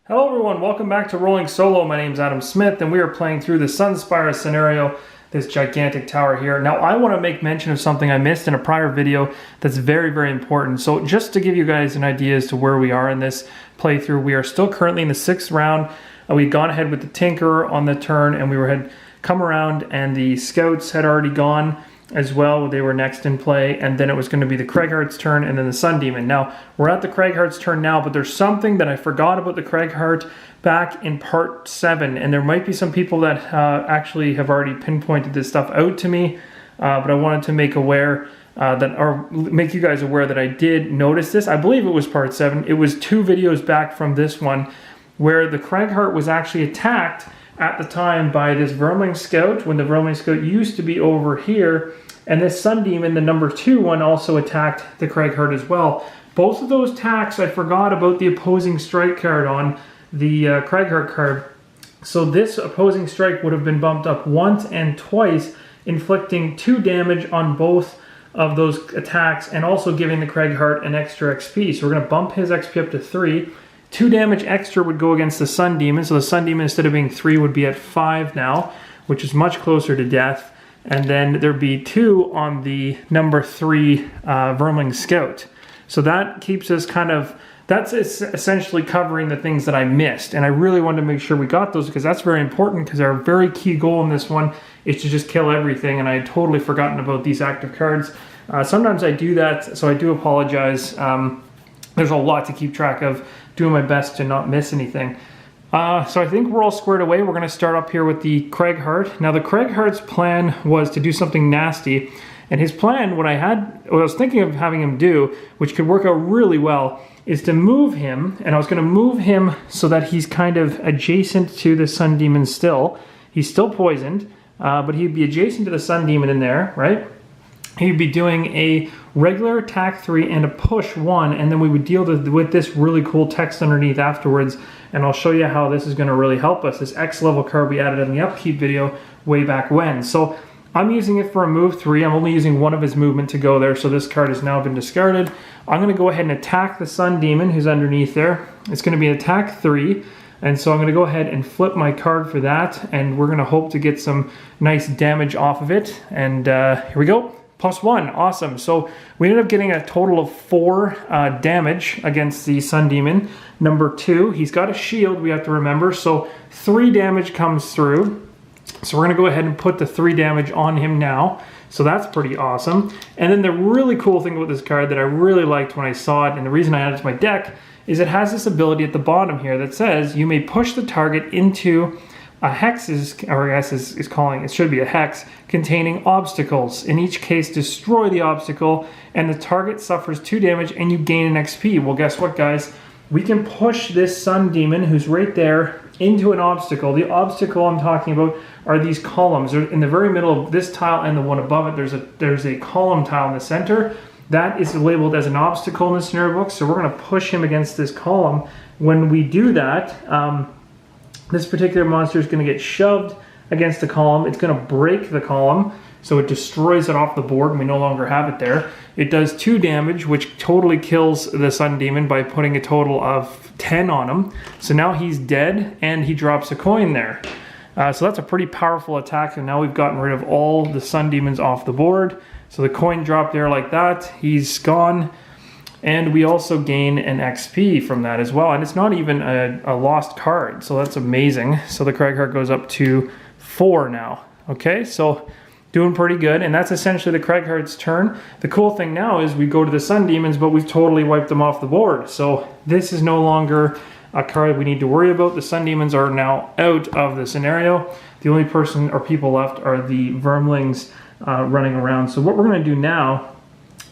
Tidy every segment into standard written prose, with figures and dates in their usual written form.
Hello everyone, welcome back to Rolling Solo. My name's Adam Smith and we are playing through the Spire scenario, this gigantic tower here. Now I want to make mention of something I missed in a prior video that's very, very important. So just to give you guys an idea as to where we are in this playthrough, we are still currently in the 6th round. We'd gone ahead with the Tinkerer on the turn and we had come around and the Scouts had already gone as well. They were next in play, and then it was going to be the Craighart's turn and then the Sun Demon. Now we're at the Craighart's turn now, but there's something that I forgot about the Craighart back in part 7, and there might be some people that actually have already pinpointed this stuff out to me, but I wanted to make make you guys aware that I did notice this. I believe it was part 7. It was 2 videos back from this one where the Craighart was actually attacked at the time by this Vermling Scout, when the Vermling Scout used to be over here, and this Sun Demon, the number 2 one, also attacked the Craighart as well. Both of those attacks, I forgot about the opposing strike card on the Craighart card. So this opposing strike would have been bumped up once and twice, inflicting 2 damage on both of those attacks, and also giving the Craighart an extra XP. So we're going to bump his XP up to 3. 2 damage extra would go against the Sun Demon, so the Sun Demon, instead of being 3, would be at 5 now, which is much closer to death. And then there'd be 2 on the number 3 Vermling Scout. So that keeps us that's essentially covering the things that I missed. And I really wanted to make sure we got those, because that's very important, because our very key goal in this one is to just kill everything, and I had totally forgotten about these active cards. Sometimes I do that, so I do apologize. There's a lot to keep track of. Doing my best to not miss anything. So I think we're all squared away. We're going to start up here with the Craighart. Now the Craighart's plan was to do something nasty, and his plan, what I was thinking of having him do, which could work out really well, is to move him, and I was going to move him so that he's kind of adjacent to the Sun Demon still. He's still poisoned, but he'd be adjacent to the Sun Demon in there, right? He'd be doing a regular attack 3 and a push 1, and then we would deal with this really cool text underneath afterwards, and I'll show you how this is going to really help us. This X level card we added in the upkeep video way back when. So I'm using it for a move 3. I'm only using one of his movement to go there, so this card has now been discarded. I'm going to go ahead and attack the Sun Demon who's underneath there. It's going to be an attack 3. And so I'm going to go ahead and flip my card for that, and we're going to hope to get some nice damage off of it. And here we go. +1, awesome. So we ended up getting a total of 4 damage against the Sun Demon. Number 2, he's got a shield, we have to remember, so 3 damage comes through. So we're going to go ahead and put the 3 damage on him now. So that's pretty awesome. And then the really cool thing about this card that I really liked when I saw it, and the reason I added it to my deck, is it has this ability at the bottom here that says you may push the target into a hex, it should be a hex, containing obstacles. In each case, destroy the obstacle, and the target suffers 2 damage, and you gain an XP. Well, guess what, guys? We can push this Sun Demon, who's right there, into an obstacle. The obstacle I'm talking about are these columns. In the very middle of this tile and the one above it, there's a column tile in the center. That is labeled as an obstacle in the scenario book, so we're going to push him against this column. When we do that, this particular monster is going to get shoved against the column. It's going to break the column, so it destroys it off the board, and we no longer have it there. It does 2 damage, which totally kills the Sun Demon by putting a total of 10 on him. So now he's dead, and he drops a coin there. So that's a pretty powerful attack, and now we've gotten rid of all the Sun Demons off the board. So the coin dropped there like that. He's gone. And we also gain an XP from that as well. And it's not even a lost card, so that's amazing. So the Craighart goes up to 4 now. Okay, so doing pretty good. And that's essentially the Craighart's turn. The cool thing now is we go to the Sun Demons, but we've totally wiped them off the board. So this is no longer a card we need to worry about. The Sun Demons are now out of the scenario. The only person or people left are the Vermlings running around. So what we're going to do now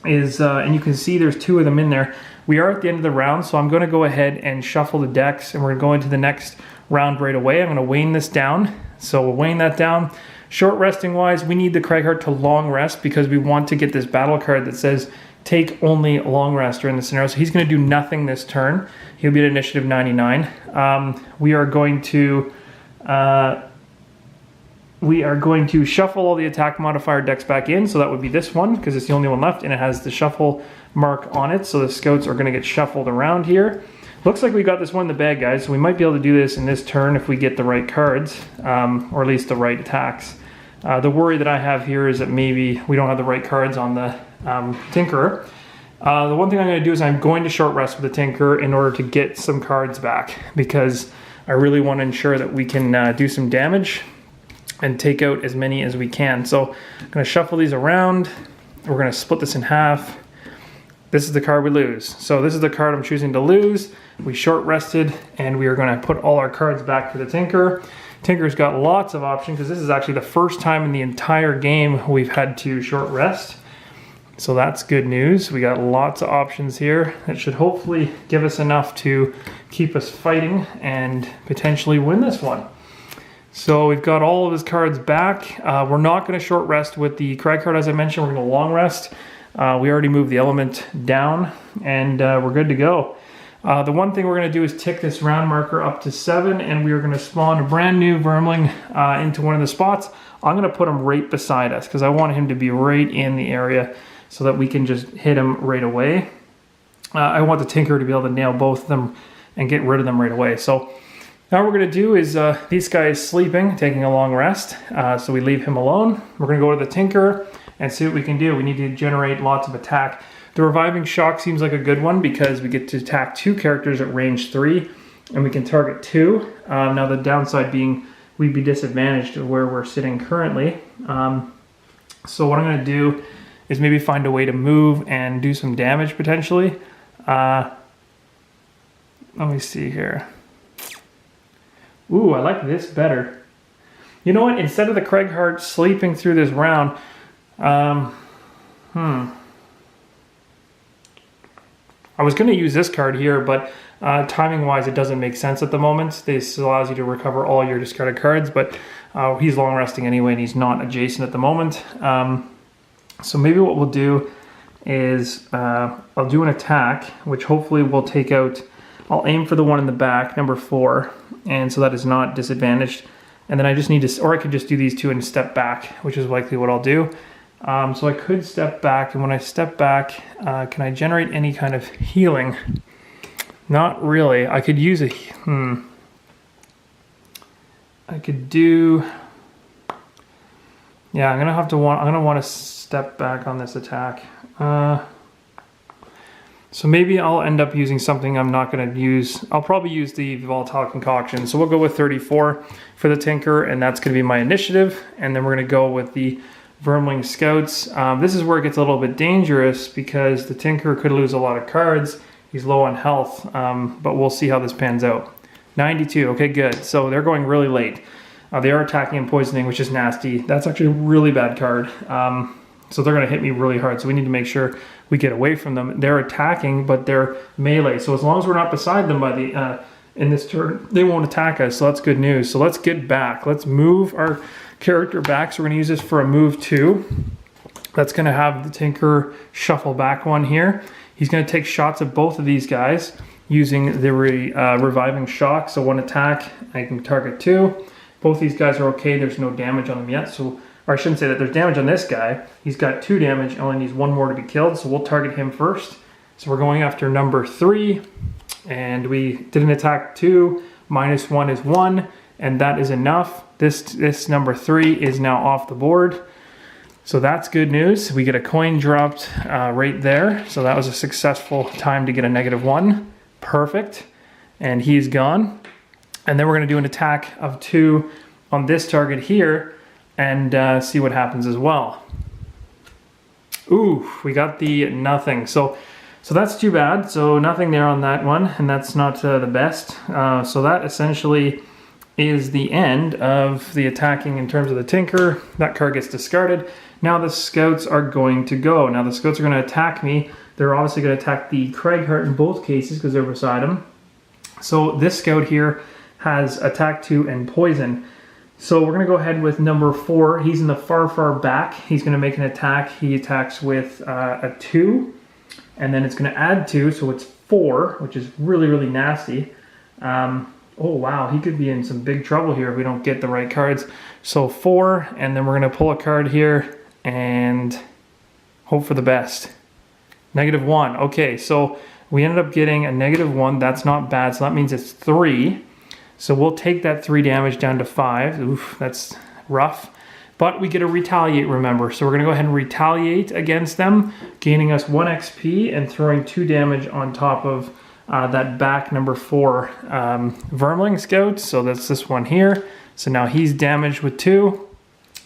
is, and you can see there's 2 of them in there. We are at the end of the round, so I'm going to go ahead and shuffle the decks, and we're going to go into the next round right away. I'm going to wane this down. So we'll wane that down. Short resting wise, we need the Craighart to long rest because we want to get this battle card that says take only long rest during the scenario. So he's going to do nothing this turn. He'll be at initiative 99. We are going to shuffle all the attack modifier decks back in, so that would be this one, because it's the only one left, and it has the shuffle mark on it, so the Scouts are going to get shuffled around here. Looks like we got this one in the bag, guys, so we might be able to do this in this turn if we get the right cards, or at least the right attacks. The worry that I have here is that maybe we don't have the right cards on the Tinkerer. The one thing I'm going to do is I'm going to short rest with the Tinkerer in order to get some cards back, because I really want to ensure that we can do some damage and take out as many as we can. So I'm going to shuffle these around. We're going to split this in half. This is the card we lose. So this is the card I'm choosing to lose. We short rested, and we are going to put all our cards back for the Tinkerer. Tinker's got lots of options, because this is actually the first time in the entire game we've had to short rest. So that's good news. We got lots of options here. That should hopefully give us enough to keep us fighting and potentially win this one. So we've got all of his cards back. We're not going to short rest with the Crag card, as I mentioned. We're going to long rest. We already moved the element down, and we're good to go. The one thing we're going to do is tick this round marker up to 7, and we are going to spawn a brand new Vermling into one of the spots. I'm going to put him right beside us, because I want him to be right in the area so that we can just hit him right away. I want the Tinkerer to be able to nail both of them and get rid of them right away. So now what we're going to do is, this guy is sleeping, taking a long rest, so we leave him alone. We're going to go to the Tinkerer and see what we can do. We need to generate lots of attack. The Reviving Shock seems like a good one, because we get to attack 2 characters at range 3, and we can target 2. Now the downside being we'd be disadvantaged to where we're sitting currently. So what I'm going to do is maybe find a way to move and do some damage potentially. Let me see here. Ooh, I like this better. You know what? Instead of the Craighart sleeping through this round, I was going to use this card here, but timing-wise, it doesn't make sense at the moment. This allows you to recover all your discarded cards, but he's long resting anyway, and he's not adjacent at the moment. So maybe what we'll do is I'll do an attack, which hopefully will take out. I'll aim for the one in the back, number 4, and so that is not disadvantaged. And then I just need to, or I could just do these 2 and step back, which is likely what I'll do. So I could step back, and when I step back, can I generate any kind of healing? Not really. I could use a, I could do, yeah, I'm gonna want to step back on this attack. So maybe I'll end up using something I'm not going to use. I'll probably use the Volatile Concoction. So we'll go with 34 for the Tinker, and that's going to be my initiative. And then we're going to go with the Vermling Scouts. This is where it gets a little bit dangerous, because the Tinker could lose a lot of cards. He's low on health, but we'll see how this pans out. 92, okay, good. So they're going really late. They are attacking and poisoning, which is nasty. That's actually a really bad card. So they're going to hit me really hard, so we need to make sure we get away from them. They're attacking, but they're melee. So as long as we're not beside them by the in this turn, they won't attack us, so that's good news. So let's get back. Let's move our character back. So we're going to use this for a move 2. That's going to have the Tinker shuffle back 1 here. He's going to take shots at both of these guys using the Reviving Shock. So 1 attack, I can target 2. Both these guys are okay. There's no damage on them yet, so, or I shouldn't say that there's damage on this guy. He's got 2 damage, only needs 1 more to be killed, so we'll target him first. So we're going after number 3, and we did an attack 2, -1 is 1, and that is enough. This number 3 is now off the board. So that's good news. We get a coin dropped right there. So that was a successful time to get a -1. Perfect. And he's gone. And then we're going to do an attack of 2 on this target here and see what happens as well. Ooh, we got the nothing. So that's too bad. So nothing there on that one, and that's not the best. So that essentially is the end of the attacking in terms of the Tinker. That card gets discarded. Now the Scouts are going to go. Now the Scouts are going to attack me. They're obviously going to attack the Craighart in both cases because they're beside him. So this Scout here has attack 2 and poison. So we're going to go ahead with number 4. He's in the far, far back. He's going to make an attack. He attacks with a 2. And then it's going to add 2, so it's 4, which is really, really nasty. Oh, wow, he could be in some big trouble here if we don't get the right cards. So 4, and then we're going to pull a card here and hope for the best. -1. Okay, so We ended up getting a -1. That's not bad. So that means it's 3. So we'll take that 3 damage down to 5. Oof, that's rough. But we get to retaliate, remember. So we're going to go ahead and retaliate against them, gaining us 1 XP and throwing 2 damage on top of that back number 4 Vermling Scout. So that's this one here. So now he's damaged with 2.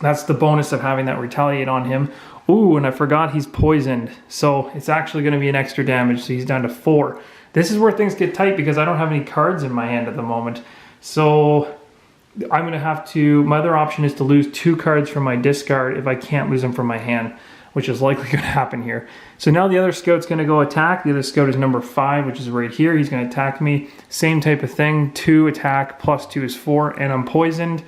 That's the bonus of having that retaliate on him. Ooh, and I forgot he's poisoned. So it's actually going to be an extra damage. So he's down to 4. This is where things get tight because I don't have any cards in my hand at the moment. So I'm going to have to, my other option is to lose 2 cards from my discard if I can't lose them from my hand, which is likely going to happen here. So now the other scout's going to go attack. The other scout is number 5, which is right here. He's going to attack me. Same type of thing. 2 attack plus 2 is 4, and I'm poisoned.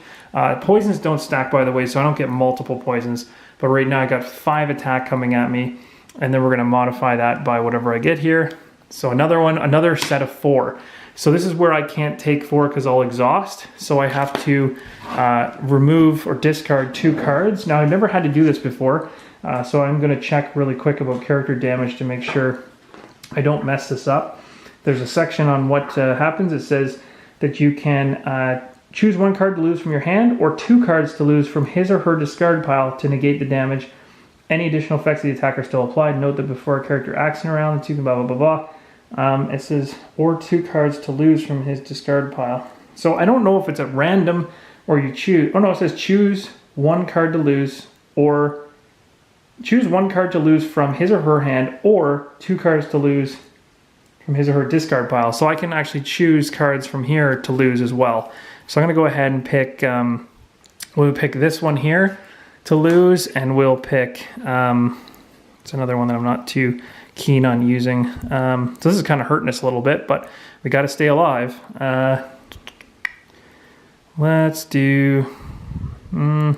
Poisons don't stack, by the way, so I don't get multiple poisons. But right now I got 5 attack coming at me, and then we're going to modify that by whatever I get here. So another one, another set of 4. So this is where I can't take 4 because I'll exhaust. So I have to remove or discard 2 cards. Now I've never had to do this before. So I'm going to check really quick about character damage to make sure I don't mess this up. There's a section on what happens. It says that you can choose 1 card to lose from your hand or 2 cards to lose from his or her discard pile to negate the damage. Any additional effects of the attacker still applied. Note that before a character acts in a round, you can blah, blah, blah, blah. It says, or 2 cards to lose from his discard pile. So I don't know if it's at random or you choose. Oh no, it says choose 1 card to lose or choose 1 card to lose from his or her hand or 2 cards to lose from his or her discard pile. So I can actually choose cards from here to lose as well. So I'm going to go ahead and pick, we'll pick this one here to lose, and we'll pick, it's another one that I'm not too keen on using. So this is kind of hurting us a little bit, but we got to stay alive. Let's do, I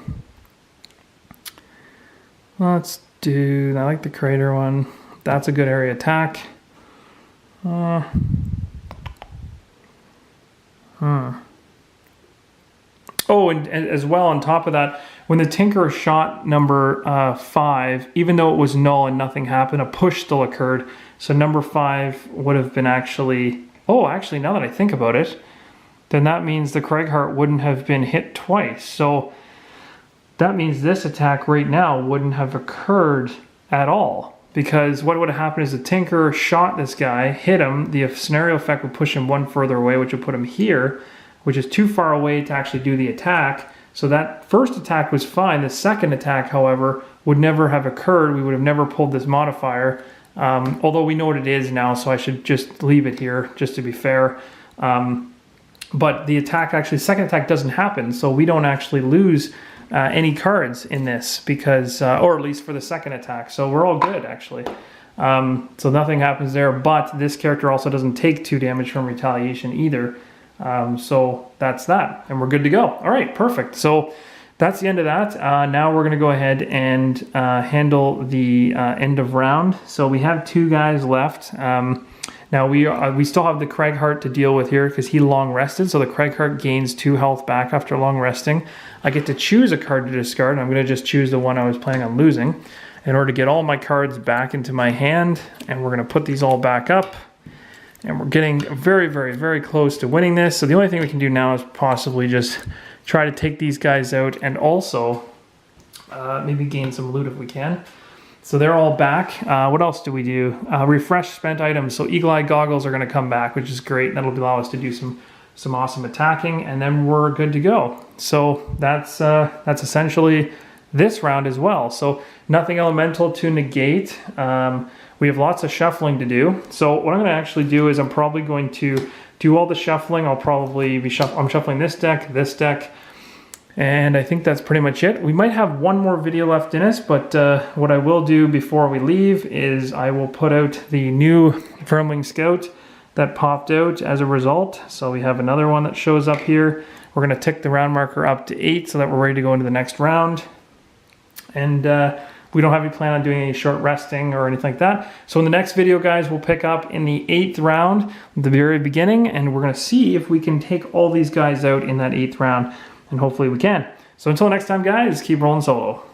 like the crater one. That's a good area attack. Oh, and as well on top of that, when the Tinker shot number 5, even though it was null and nothing happened, a push still occurred. So number 5 would have been actually, oh, actually now that I think about it, then that means the Craighart wouldn't have been hit twice. So that means this attack right now wouldn't have occurred at all. Because what would have happened is the Tinker shot this guy, hit him, the scenario effect would push him 1 further away, which would put him here, which is too far away to actually do the attack. So that first attack was fine. The second attack, however, would never have occurred. We would have never pulled this modifier, although we know what it is now, so I should just leave it here, just to be fair. But the attack, actually, second attack doesn't happen, so we don't actually lose any cards in this, because, or at least for the second attack. So we're all good, actually. So nothing happens there, but this character also doesn't take 2 damage from retaliation either. So that's that, and we're good to go. All right, perfect. So that's the end of that. Now we're going to go ahead and handle the end of round. So we have 2 guys left. Now we still have the Craighart to deal with here because he long rested. So the Craighart gains 2 health back after long resting. I get to choose a card to discard, and I'm going to just choose the one I was planning on losing in order to get all my cards back into my hand. And we're going to put these all back up. And we're getting very, very, very close to winning this. So the only thing we can do now is possibly just try to take these guys out and also maybe gain some loot if we can. So they're all back. What else do we do? Refresh spent items. So Eagle Eye Goggles are going to come back, which is great. That'll allow us to do some awesome attacking, and then we're good to go. So that's essentially this round as well. So nothing elemental to negate. We have lots of shuffling to do. So what I'm going to actually do is I'm probably going to do all the shuffling. I'll probably be I'm shuffling this deck, and I think that's pretty much it. We might have one more video left in us, but what I will do before we leave is I will put out the new Vermling Scout that popped out as a result. So we have another one that shows up here. We're going to tick the round marker up to 8 so that we're ready to go into the next round. And we don't have any plan on doing any short resting or anything like that. So in the next video, guys, we'll pick up in the 8th round, the very beginning, and we're going to see if we can take all these guys out in that 8th round, and hopefully we can. So until next time, guys, keep rolling solo.